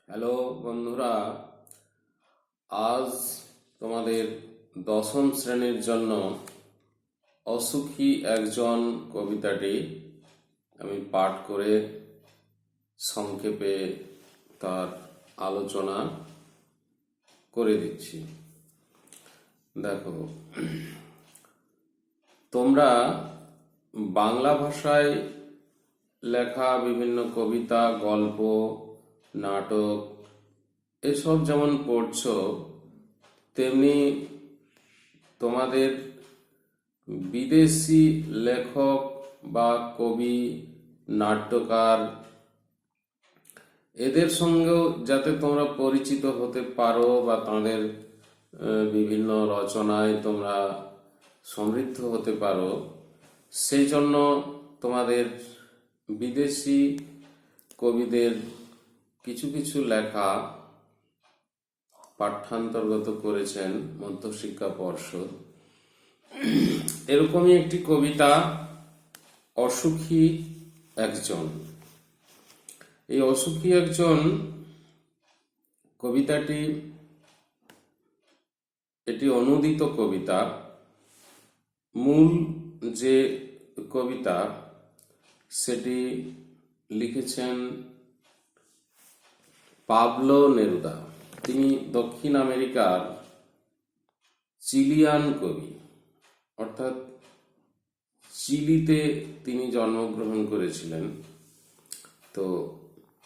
Hello বন্ধুরা, আজ তোমাদের দশম শ্রেণীর জন্য অসুখী একজন কবিতাটি আমি পাঠ করে সংক্ষেপে তার আলোচনা করে দিচ্ছি। দেখো, তোমরা বাংলা ভাষায় লেখা বিভিন্ন কবিতা, গল্প, নাটক এসব যেমন পড়ছো, তেমনি তোমাদের বিদেশি লেখক বা কবি, নাট্যকার এদের সঙ্গেও যাতে তোমরা পরিচিত হতে পারো বা তাদের বিভিন্ন রচনায় তোমরা সমৃদ্ধ হতে পারো, সেই জন্য তোমাদের বিদেশি কবিদের কিছু কিছু লেখা পাঠ্যান্তর্গত করেছেন মধ্যশিক্ষা পর্ষদ। এরকমই একটি কবিতা, অসুখী একজন। এই অসুখী একজন কবিতাটি এটি অনুদিত কবিতা। মূল যে কবিতা সেটি লিখেছেন পাবলো নেরুদা। তিনি দক্ষিণ আমেরিকার চিলিয়ান কবি, অর্থাৎ চিলিতে তিনি জন্মগ্রহণ করেছিলেন। তো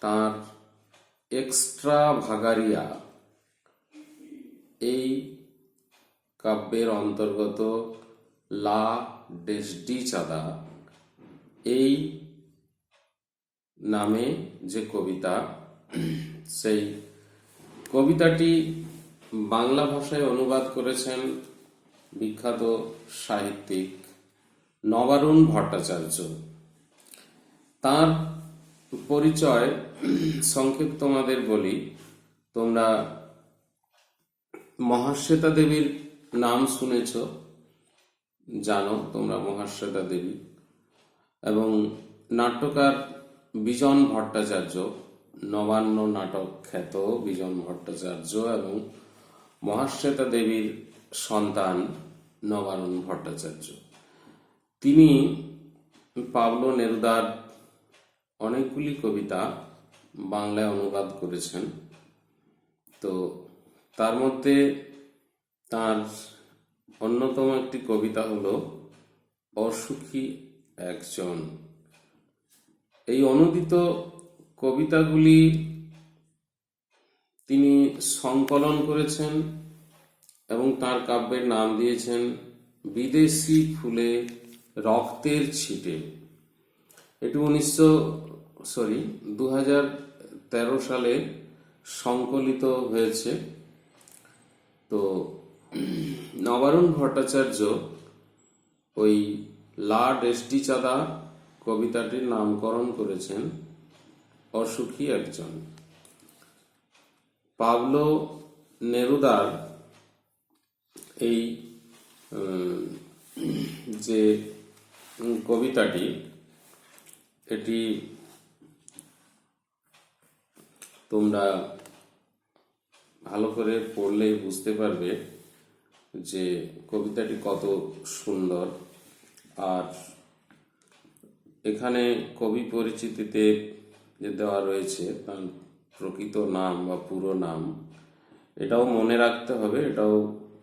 তার এক্সট্রা ভাগারিয়া এই কাব্যের অন্তর্গত লা ডেসডিচাদা এই নামে যে কবিতা, সেই কবিতাটি বাংলা ভাষায় অনুবাদ করেছেন বিখ্যাত সাহিত্যিক নবারুণ ভট্টাচার্য। তার পরিচয় সংক্ষেপ তোমাদের বলি। তোমরা মহাশ্বেতা দেবীর নাম শুনেছ, জানো তোমরা মহাশ্বেতা দেবী, এবং নাট্যকার বিজন ভট্টাচার্য, নবান্ন নাটক খ্যাত বিজন ভট্টাচার্য এবং মহাশ্বেতা দেবীর সন্তান নবারুণ ভট্টাচার্য। তিনি পাবলো নেরুদার অনেকগুলি কবিতা বাংলায় অনুবাদ করেছেন। তো তার মধ্যে তার অন্যতম একটি কবিতা হলো অসুখী একজন। এই অনুদিত কবিতাগুলি তিনি সংকলন করেছেন এবং তার কাব্যের নাম দিয়েছেন বিদেশি ফুলে রক্তের ছিটে। এটি 2013 সালে সংকলিত হয়েছে। তো নবারুণ ভট্টাচার্য ওই লা ডেসডিচাদা কবিতাটির নামকরণ করেছেন অসুখী একজন। পাবলো নেরুদার এই যে কবিতাটি, এটি তোমরা ভালো করে পড়লে বুঝতে পারবে যে কবিতাটি কত সুন্দর। আর এখানে কবি পরিচিতিতে যে দেওয়া রয়েছে তার প্রকৃত নাম বা পুরো নাম, এটাও মনে রাখতে হবে, এটাও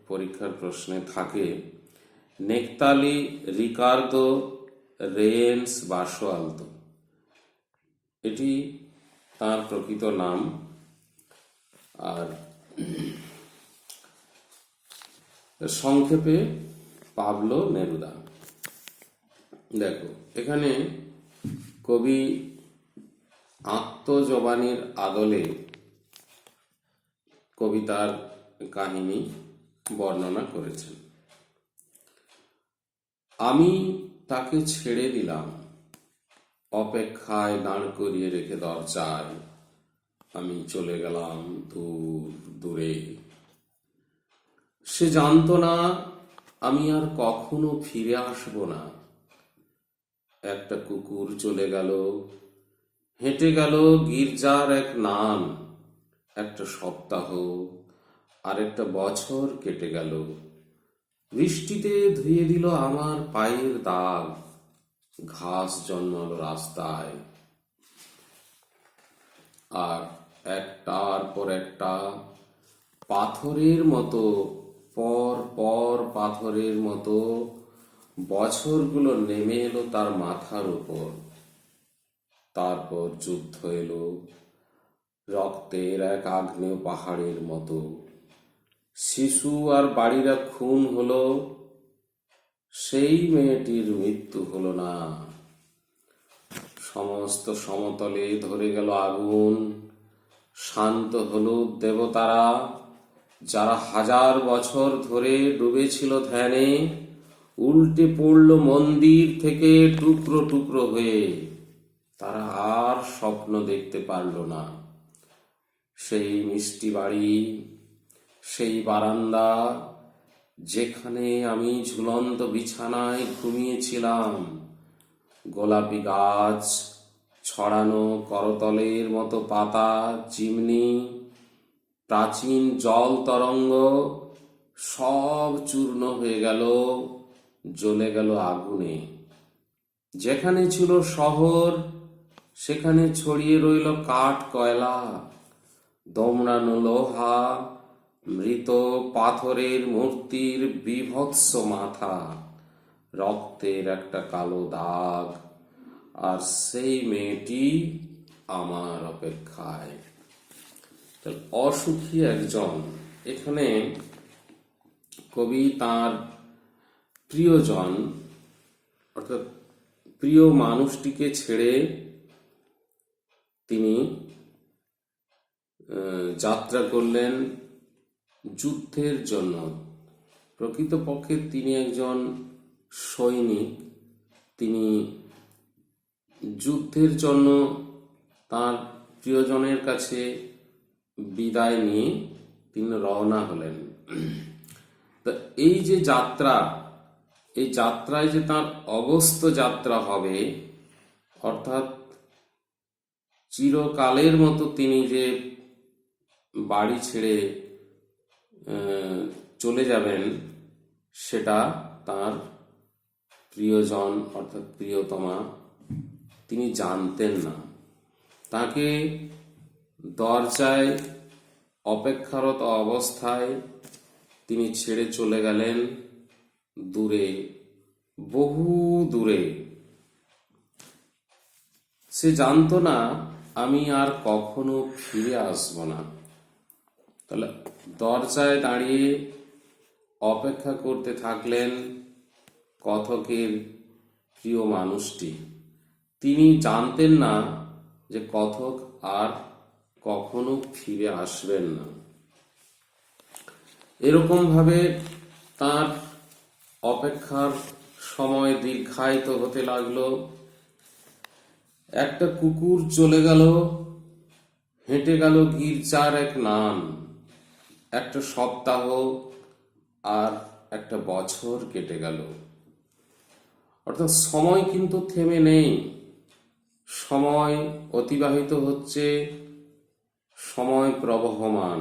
পরীক্ষার প্রশ্নে থাকে। নেকতালি রিকার্দো রেয়েন্স বাসোয়ালতো, এটি তার প্রকৃত নাম। আর সংক্ষেপে পাবলো নেরুদা। দেখো, এখানে কবি আত্মজবানির আদলে কবিতার কাহিনী বর্ণনা করেছেন। আমি তাকে ছেড়ে দিলাম, অপেক্ষায় দাঁড় করিয়ে রেখে দরজায় আমি চলে গেলাম দূর দূরে। সে জানতো না আমি আর কখনো ফিরে আসব না। একটা কুকুর চলে গেল, হেঁটে গেল গির্জার এক নাম, একটা সপ্তাহ আর একটা বছর কেটে গেল। বৃষ্টিতে ধুয়ে দিল আমার পায়ের দাগ, ঘাস জন্মালো রাস্তায়। আর একটার পর একটা পাথরের মতো, পর পর পাথরের মতো বছরগুলো নেমে এলো তার মাথার উপর। তারপর যুদ্ধ এলো, রক্তের এক আগ্নেয় পাহাড়ের মতো। শিশু আর বাড়িরা খুন হলো, সেই মেয়েটির মৃত্যু হলো না। সমস্ত সমতলে ধরে গেল আগুন। শান্ত হলো দেবতারা, যারা 1000 বছর ধরে ডুবেছিল ধ্যানে, উল্টে পড়ল মন্দির থেকে টুকরো টুকরো হয়ে। তারা আর স্বপ্ন দেখতে পারল না। সেই মিষ্টি বাড়ি, সেই বারান্দা, যেখানে আমি ঝুলন্ত বিছানায় ঘুমিয়েছিলাম, গোলাপি গাছ, ছড়ানো করতলের মতো পাতা, চিমনি, প্রাচীন জল তরঙ্গ, সব চূর্ণ হয়ে গেল, জ্বলে গেল আগুনে। যেখানে ছিল শহর, সেখানে ছড়িয়ে রইল কাঠ কয়লা, দমড়ানো লোহা, মৃত পাথরের মূর্তির বিভৎস মাথা, রক্তের একটা কালো দাগ। আর সেই মেয়েটি আমার অপেক্ষায়। অসুখী একজন। এখানে কবি তার প্রিয়জন, অর্থাৎ প্রিয় মানুষটিকে ছেড়ে তিনি যাত্রা করলেন যুদ্ধের জন্য। প্রকৃতপক্ষে তিনি একজন সৈনিক। তিনি যুদ্ধের জন্য তার প্রিয়জনের কাছে বিদায় নিয়ে তিনি রওনা হলেন। তা এই যে যাত্রা, এই যাত্রায় যে তার অগস্ত্য যাত্রা হবে, অর্থাৎ চিরকালের মতো তিনি যে বাড়ি ছেড়ে চলে যাবেন, সেটা তার প্রিয়জন অর্থাৎ প্রিয়তমা তিনি জানতেন না। তাকে দরজায় অপেক্ষারত অবস্থায় তিনি ছেড়ে চলে গেলেন দূরে, বহু দূরে। সে জানতো না আমি আর কখনো ফিরে আসব না। তাহলে দরজায় দাঁড়িয়ে অপেক্ষা করতে থাকলেন কথকের প্রিয় মানুষটি। তিনি জানতেন না যে কথক আর কখনো ফিরে আসবেন না। এরকম ভাবে তার অপেক্ষার সময় দীর্ঘায়িত হতে লাগলো। একটা কুকুর চলে গেল, হেঁটে গেল গির্জার এক নাম। একটা সপ্তাহ আর একটা বছর কেটে গেল। অর্থাৎ সময় কিন্তু থেমে নেই, সময় অতিবাহিত হচ্ছে, সময় প্রবহমান।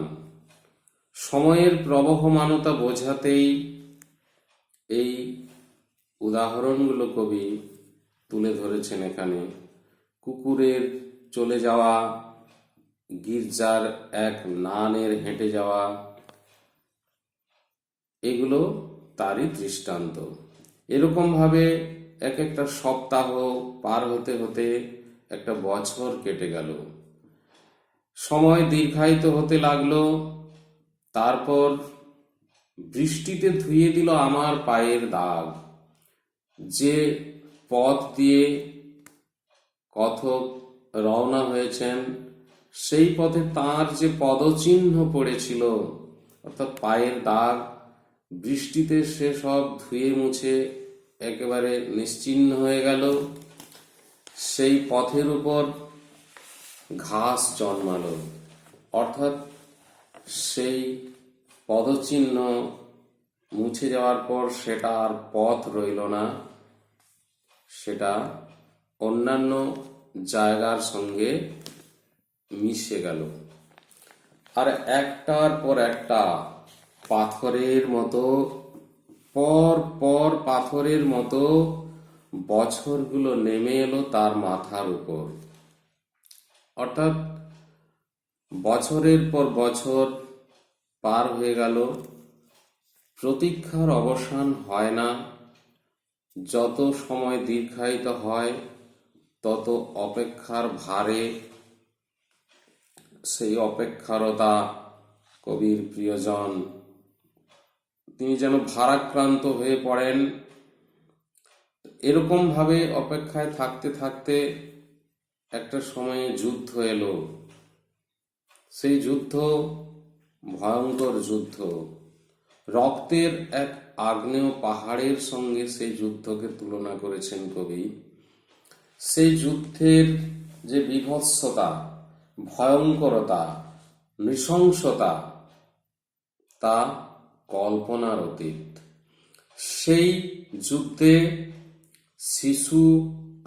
সময়ের প্রবহমানতা বোঝাতেই এই উদাহরণগুলো কবি তুলে ধরেছেন এখানে। কুকুরের চলে যাওয়া, গির্জার এক নানের হেঁটে যাওয়া, এগুলো তারই দৃষ্টান্ত। এরকম ভাবে এক একটা সপ্তাহ পার হতে হতে একটা বছর কেটে গেল। সময় দীর্ঘায়িত হতে লাগলো। তারপর বৃষ্টিতে ধুয়ে দিল আমার পায়ের দাগ। যে পথ দিয়ে কথক রওনা হয়েছেন, সেই পথে তার যে পদচিহ্ন পড়েছিল, অর্থাৎ পায়ের দাগ, বৃষ্টিতে সে সব ধুয়ে মুছে একেবারে নিশ্চিহ্ন হয়ে গেল। সেই পথের উপর ঘাস জন্মালো, অর্থাৎ সেই পদচিহ্ন মুছে যাওয়ার পর সেটা আর পথ রইল না, সেটা অন্যান্য জায়গার সঙ্গে মিশে গেল। আর একটার পর একটা পাথরের মতো, পর পর পাথরের মতো বছরগুলো নেমে এলো তার মাথার উপর। অর্থাৎ বছরের পর বছর পার হয়ে গেল, প্রতীক্ষার অবসান হয় না। যত সময় দীর্ঘায়িত হয় তত অপেক্ষার ভারে সেই অপেক্ষারতা কবির প্রিয়জন তিনি যেন ভারাক্রান্ত হয়ে পড়েন। এরকম ভাবে অপেক্ষায় থাকতে থাকতে একটা সময়ে যুদ্ধ এলো। সেই যুদ্ধ ভয়ঙ্কর যুদ্ধ, রক্তের এক আগ্নেয় পাহাড়ের সঙ্গে সেই যুদ্ধকে তুলনা করেছেন কবি। সেই যুদ্ধের যে বীভৎসতা, ভয়ঙ্করতা, নৃশংসতা, তা কল্পনার অতীত। সেই যুদ্ধে শিশু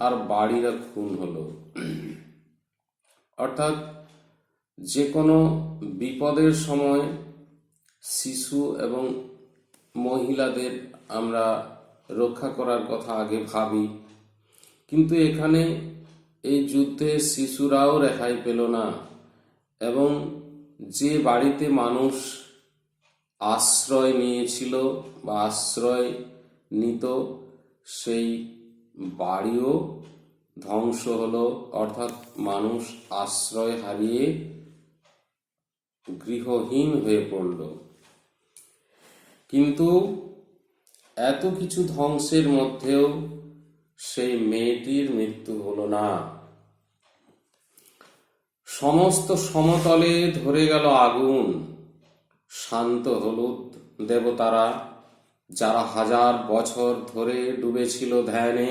আর বাড়িরা খুন হলো। অর্থাৎ যে কোনো বিপদের সময় শিশু এবং মহিলাদের আমরা রক্ষা করার কথা আগে ভাবি, কিন্তু এখানে এই যুদ্ধে শিশুরাও রেহাই পেল না। এবং যে বাড়িতে মানুষ আশ্রয় নিয়েছিল বা আশ্রয় নিত, সেই বাড়িও ধ্বংস হলো। অর্থাৎ মানুষ আশ্রয় হারিয়ে গৃহহীন হয়ে পড়ল। কিন্তু এত কিছু ধ্বংসের মধ্যেও সেই মেয়েটির মৃত্যু হলো না। সমস্ত সমতলে ধরে গেল আগুন, শান্ত হলো দেবতারা, যারা 1000 বছর ধরে ডুবেছিল ধ্যানে,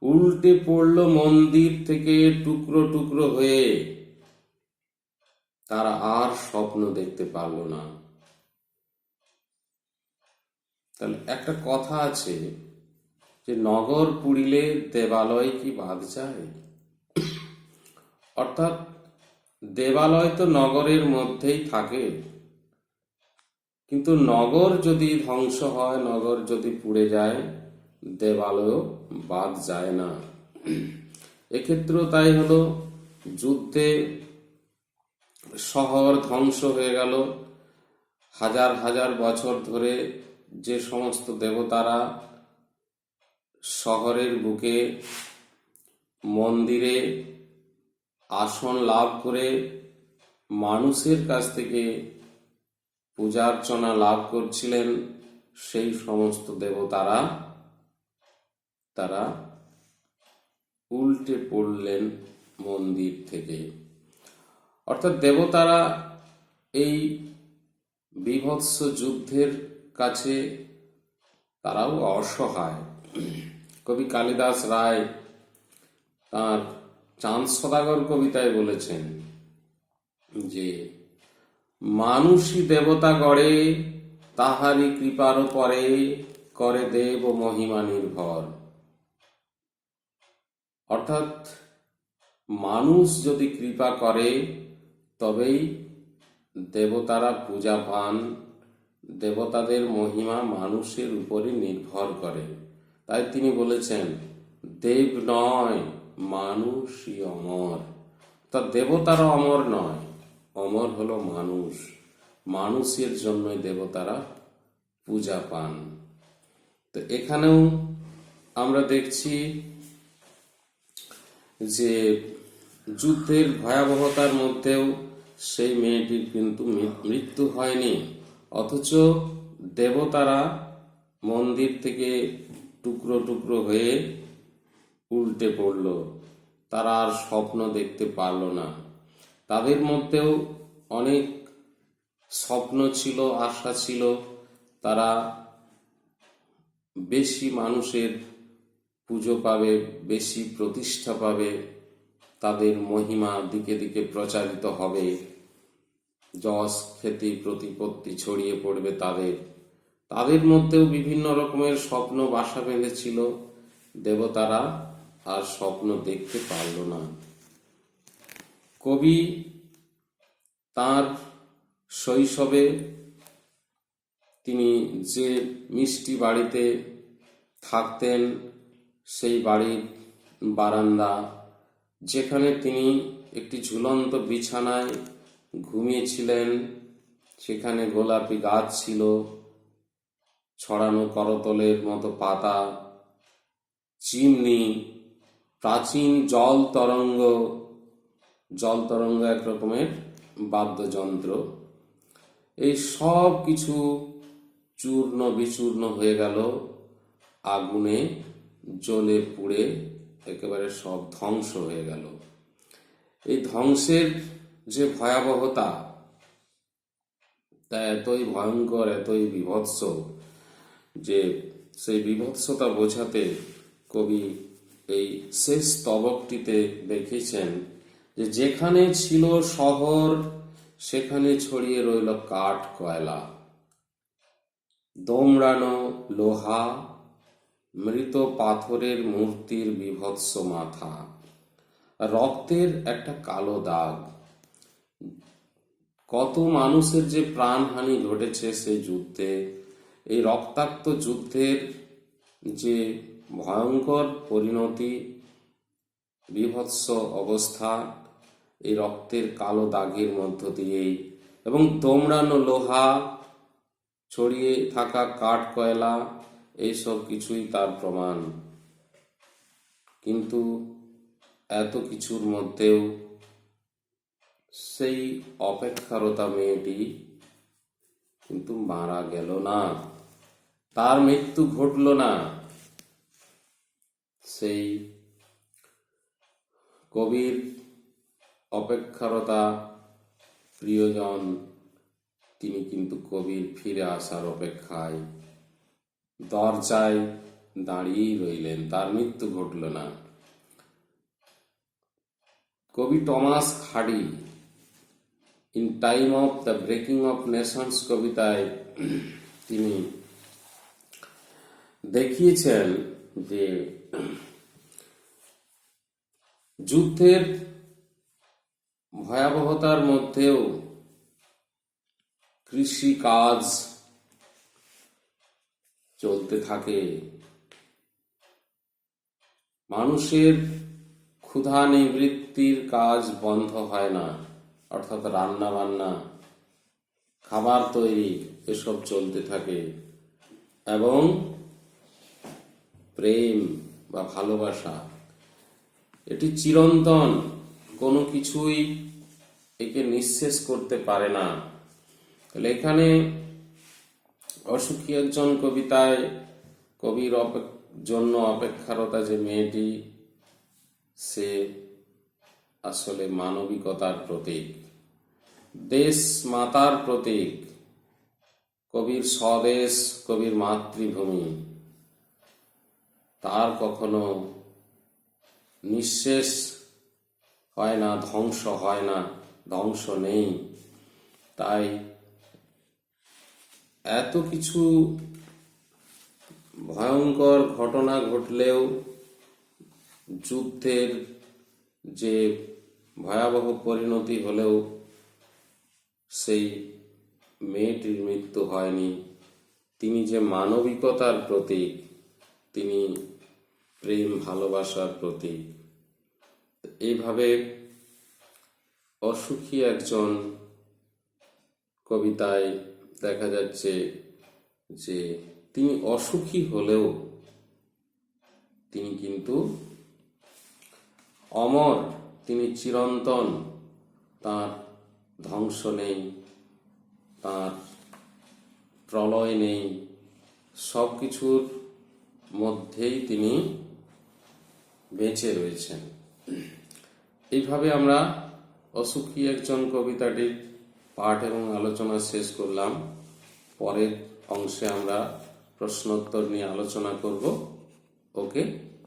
উল্টে পড়ল মন্দির থেকে টুকরো টুকরো হয়ে। তারা আর স্বপ্ন দেখতে পারল না। তাহলে একটা কথা আছে যে নগর পুড়িলে দেবালয় কি বাদ যায়। অর্থাৎ দেবালয় তো নগরের মধ্যেই থাকে, কিন্তু নগর যদি ধ্বংস হয়, নগর যদি পুড়ে যায়, দেবালয়ও বাদ যায় না। এক্ষেত্রেও তাই হলো। যুদ্ধে শহর ধ্বংস হয়ে গেল। 1000 বছর ধরে যে সমস্ত দেবতারা শহরের বুকে মন্দিরে আসন লাভ করে মানুষের কাছ থেকে পূজার্চনা লাভ করছিলেন, সেই সমস্ত দেবতারা তারা উল্টে পড়লেন মন্দির থেকে। অর্থাৎ দেবতারা এই বীভৎস যুদ্ধের কাছে তারাও অসহায়। কবি কালিদাস রায় তার চাঁদ সদাগর কবিতায় বলেছেন যে মানুষই দেবতা গড়ে, তাহারি কৃপার পরে করে দেব মহিমা নির্ভর। অর্থাৎ মানুষ যদি কৃপা করে তবেই দেবতারা পূজা পান। দেবতাদের মহিমা মানুষের উপরে নির্ভর করে। তাই তিনি বলেছেন দেব নয় মানুষই অমর। তা দেবতারা অমর নয়, অমর হলো মানুষ। মানুষের জন্যই দেবতারা পূজা পান। তো এখানেও আমরা দেখছি যে যুদ্ধের ভয়াবহতার মধ্যেও সেই মেয়েটির কিন্তু মৃত্যু হয়নি, অথচ দেবতারা মন্দির থেকে টুকরো টুকরো হয়ে উল্টে পড়ল। তারা আর স্বপ্ন দেখতে পারল না। তাদের মধ্যেও অনেক স্বপ্ন ছিল, আশা ছিল, তারা বেশি মানুষের পুজো পাবে, বেশি প্রতিষ্ঠা পাবে, তাদের মহিমা দিকে দিকে প্রচারিত হবে, যশ খ্যাতি প্রতিপত্তি ছড়িয়ে পড়বে তাদের মধ্যেও বিভিন্ন রকমের স্বপ্ন বাসা বেঁধেছিল। দেবতারা আর স্বপ্ন দেখতে পারল না। কবি তার শৈশবে তিনি যে মিষ্টি বাড়িতে থাকতেন, সেই বাড়ির বারান্দা, যেখানে তিনি একটি ঝুলন্ত বিছানায় ঘুমিয়েছিলেন, সেখানে গোলাপি গাছ ছিল, ছড়ানো করতলের মতো পাতা, চিমনি, প্রাচীন জল তরঙ্গ এক রকমের বাদ্যযন্ত্র, এই সব কিছু চূর্ণ বিচূর্ণ হয়ে গেল, আগুনে জ্বলে পুড়ে একেবারে সব ধ্বংস হয়ে গেল। এই ধ্বংসের যে ভয়াবহতা, তা এতই ভয়ঙ্কর, এতই বীভৎস যে সেই বীভৎসতা বোঝাতে কবি এই শেষ স্তবকটিতে দেখিয়েছেন যে যেখানে ছিল শহর সেখানে ছড়িয়ে রইল কাঠ কয়লা, দোমড়ানো লোহা, মৃত পাথরের মূর্তির বীভৎস মাথা, রক্তের একটা কালো দাগ। কত মানুষের যে প্রাণহানি ঘটেছে সেই যুদ্ধে, এই রক্তাক্ত যুদ্ধের যে ভয়ঙ্কর পরিণতি, বীভৎস অবস্থা, এই রক্তের কালো দাগের মধ্য দিয়েই, এবং দোমড়ানো লোহা, ছড়িয়ে থাকা কাঠ কয়লা, এইসব কিছুই তার প্রমাণ। কিন্তু এত কিছুর মধ্যেও সেই অপেক্ষারতা মেয়েটি কিন্তু মারা গেল না, তার মৃত্যু ঘটল না। সেই কবির অপেক্ষারতা প্রিয়জন, তিনি কিন্তু কবির ফিরে আসার অপেক্ষায় দরজায় দাঁড়িয়েই রইলেন, তার মৃত্যু ঘটল না। কবি Thomas Hardy in time of the breaking of nations কবিতায় তিনি দেখিয়েছেন যে যুদ্ধের ভয়াবহতার মধ্যেও কৃষি কাজ চলতে থাকে, মানুষের ক্ষুধা নিবৃত্তির কাজ বন্ধ হয় না, অর্থাৎ রান্না বান্না, খাবার তৈরি, এসব চলতে থাকে, এবং প্রেম বা ভালোবাসা এটি চিরন্তন, কোনো কিছুই একে নিঃশেষ করতে পারে না। তাহলে এখানে অসুখী একজন কবিতায় কবির জন্য অপেক্ষারতা যে মেয়েটি, সে আসলে মানবিকতার প্রতীক, দেশ মাতার প্রতীক, কবির স্বদেশ, কবির মাতৃভূমি, তার কখনো নিঃশেষ হয় না, ধ্বংস হয় না, ধ্বংস নেই। তাই এত কিছু ভয়ঙ্কর ঘটনা ঘটলেও, যুদ্ধের যে ভয়াবহ পরিণতি হলেও সেই মেয়েটির মৃত্যু হয়নি। তিনি যে মানবিকতার প্রতীক, তিনি প্রেম ভালোবাসার প্রতীক। এইভাবে অসুখী একজন কবিতায় দেখা যাচ্ছে যে তিনি অসুখী হলেও তিনি কিন্তু অমর, তিনি চিরন্তন, তার ধ্বংস নেই, তার প্রলয় নেই, সব কিছুর মধ্যেই তিনি বেঁচে রয়েছেন। এইভাবে আমরা অসুখী একজন কবিতাটির পাঠ এবং আলোচনা শেষ করলাম। পরের অংশে আমরা প্রশ্নোত্তর নিয়ে আলোচনা করব। ওকে।